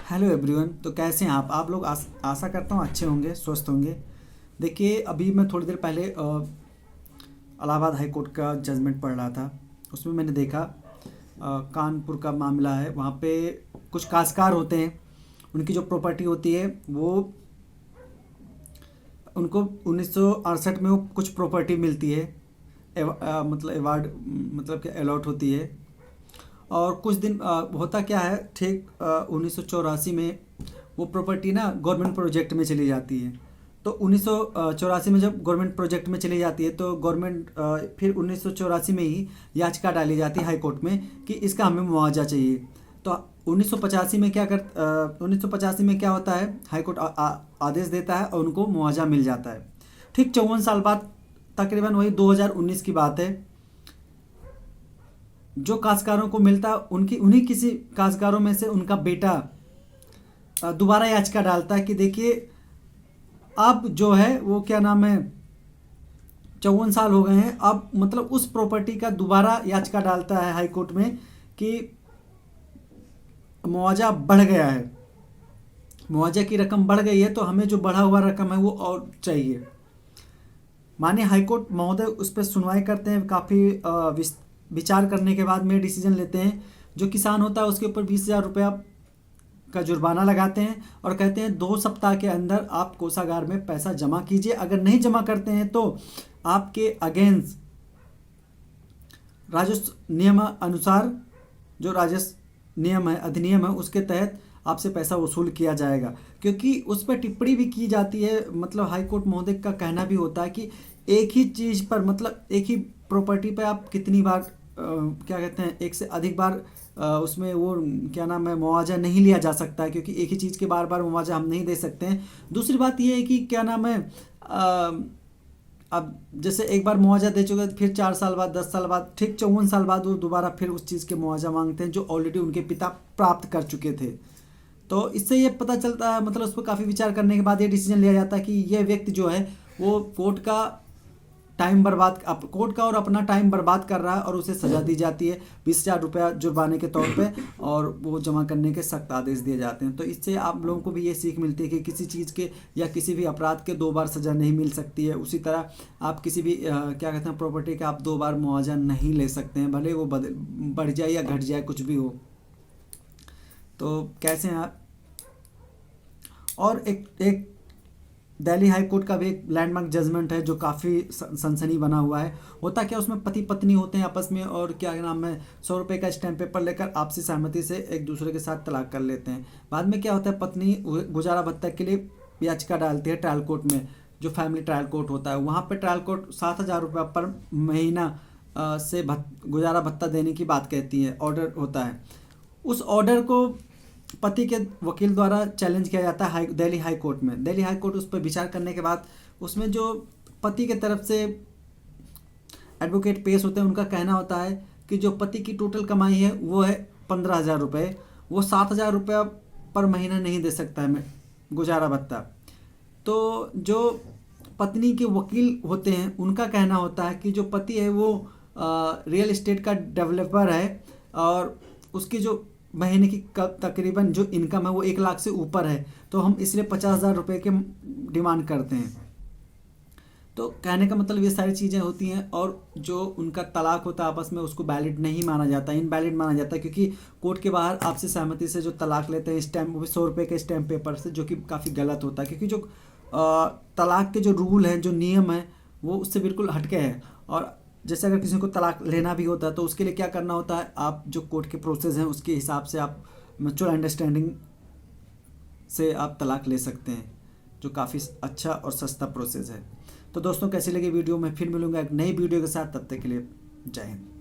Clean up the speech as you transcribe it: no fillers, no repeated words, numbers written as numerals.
Hello everyone. तो कैसे हैं आप लोग आशा करता हूँ अच्छे होंगे, स्वस्थ होंगे। देखिए, अभी मैं थोड़ी देर पहले इलाहाबाद हाई कोर्ट का जजमेंट पढ़ रहा था। उसमें मैंने देखा कानपुर का मामला है। वहाँ पे कुछ काश्तकार होते हैं, उनकी जो प्रॉपर्टी होती है वो उनको 1968 में वो कुछ प्रॉपर्टी मिलती है। मतलब अवार्ड, मतलब कि अलॉट होती है। और कुछ दिन होता क्या है, ठीक 1984 में वो प्रॉपर्टी ना गवर्नमेंट प्रोजेक्ट में चली जाती है। तो 1984 में जब गवर्नमेंट प्रोजेक्ट में चली जाती है तो गवर्नमेंट फिर 1984 में ही याचिका डाली जाती है हाई कोर्ट में कि इसका हमें मुआवजा चाहिए। तो 1985 में 1985 में क्या होता है, हाई कोर्ट आदेश देता है और उनको मुआवजा मिल जाता है। ठीक 54 साल बाद, तकरीबन वही 2019 की बात है, जो काश्तकारों को मिलता उनकी उन्हीं किसी काश्तकारों में से उनका बेटा दोबारा याचिका डालता है कि देखिए अब जो है वो क्या नाम है, 54 साल हो गए हैं, अब मतलब उस प्रॉपर्टी का दोबारा याचिका डालता है हाई कोर्ट में कि मुआवजा बढ़ गया है, मुआवजा की रकम बढ़ गई है, तो हमें जो बढ़ा हुआ रकम है वो और चाहिए। माननीय हाईकोर्ट महोदय उस पर सुनवाई करते हैं, काफ़ी विचार करने के बाद में डिसीजन लेते हैं। जो किसान होता है उसके ऊपर 20,000 रुपया का जुर्माना लगाते हैं और कहते हैं 2 सप्ताह के अंदर आप कोषागार में पैसा जमा कीजिए। अगर नहीं जमा करते हैं तो आपके अगेंस्ट राजस्व नियम अनुसार, जो राजस्व नियम है, अधिनियम है, उसके तहत आपसे पैसा वसूल किया जाएगा। क्योंकि उस पर टिप्पणी भी की जाती है, मतलब हाई कोर्ट महोदय का कहना भी होता है कि एक ही चीज़ पर, मतलब एक ही प्रॉपर्टी पर आप कितनी बार क्या कहते हैं, एक से अधिक बार उसमें वो क्या नाम है, मुआवजा नहीं लिया जा सकता है, क्योंकि एक ही चीज़ के बार बार मुआवजा हम नहीं दे सकते हैं। दूसरी बात ये है कि क्या नाम है, अब जैसे एक बार मुआवजा दे चुके फिर 4 साल बाद, 10 साल बाद, ठीक 54 साल बाद वो दोबारा फिर उस चीज़ के मुआवजा मांगते हैं जो ऑलरेडी उनके पिता प्राप्त कर चुके थे। तो इससे ये पता चलता है, मतलब उस पर काफ़ी विचार करने के बाद ये डिसीजन लिया जाता है कि ये व्यक्ति जो है वो कोर्ट का और अपना टाइम बर्बाद कर रहा है और उसे सज़ा दी जाती है 20,000 रुपया जुर्माने के तौर पे, और वो जमा करने के सख्त आदेश दिए जाते हैं। तो इससे आप लोगों को भी ये सीख मिलती है कि किसी चीज़ के या किसी भी अपराध के 2 बार सज़ा नहीं मिल सकती है। उसी तरह आप किसी भी क्या कहते हैं, प्रॉपर्टी का आप 2 बार मुआवजा नहीं ले सकते हैं, भले वो बढ़ जाए या घट जाए, कुछ भी हो। तो कैसे हैं आप। और एक दिल्ली हाई कोर्ट का भी एक लैंडमार्क जजमेंट है जो काफ़ी सनसनी बना हुआ है। होता क्या, उसमें पति पत्नी होते हैं आपस में, और क्या नाम है, 100 रुपये का स्टैम्प पेपर लेकर आपसी सहमति से एक दूसरे के साथ तलाक कर लेते हैं। बाद में क्या होता है, पत्नी गुजारा भत्ता के लिए याचिका डालती है ट्रायल कोर्ट में, जो फैमिली ट्रायल कोर्ट होता है। वहाँ पर ट्रायल कोर्ट 7,000 रुपये पर महीना से गुजारा भत्ता देने की बात कहती है, ऑर्डर होता है। उस ऑर्डर को पति के वकील द्वारा चैलेंज किया जाता है दिल्ली हाई कोर्ट में। दिल्ली हाई कोर्ट उस पर विचार करने के बाद उसमें जो पति के तरफ से एडवोकेट पेश होते हैं, उनका कहना होता है कि जो पति की टोटल कमाई है वो है 15,000 रुपये, वो 7,000 रुपया पर महीना नहीं दे सकता है गुजारा भत्ता। तो जो पत्नी के वकील होते हैं उनका कहना होता है कि जो पति है वो रियल एस्टेट का डेवलपर है और उसकी जो महीने की तकरीबन जो इनकम है वो 1 लाख से ऊपर है, तो हम इसलिए 50,000 रुपये के डिमांड करते हैं। तो कहने का मतलब ये सारी चीज़ें होती हैं। और जो उनका तलाक होता है आपस में, उसको वैलिड नहीं माना जाता, इनवैलिड माना जाता है, क्योंकि कोर्ट के बाहर आपसी सहमति से जो तलाक लेते हैं स्टैम्प, वो भी 100 रुपये के स्टैम्प पेपर से, जो कि काफ़ी गलत होता है। क्योंकि जो तलाक के जो रूल हैं, जो नियम है, वो उससे बिल्कुल हटके हैं। और जैसे अगर किसी को तलाक लेना भी होता है तो उसके लिए क्या करना होता है, आप जो कोर्ट के प्रोसेस हैं उसके हिसाब से आप म्यूचुअल अंडरस्टैंडिंग से आप तलाक ले सकते हैं, जो काफ़ी अच्छा और सस्ता प्रोसेस है। तो दोस्तों, कैसी लगी वीडियो, मैं फिर मिलूंगा एक नई वीडियो के साथ। तब तक के लिए जय हिंद।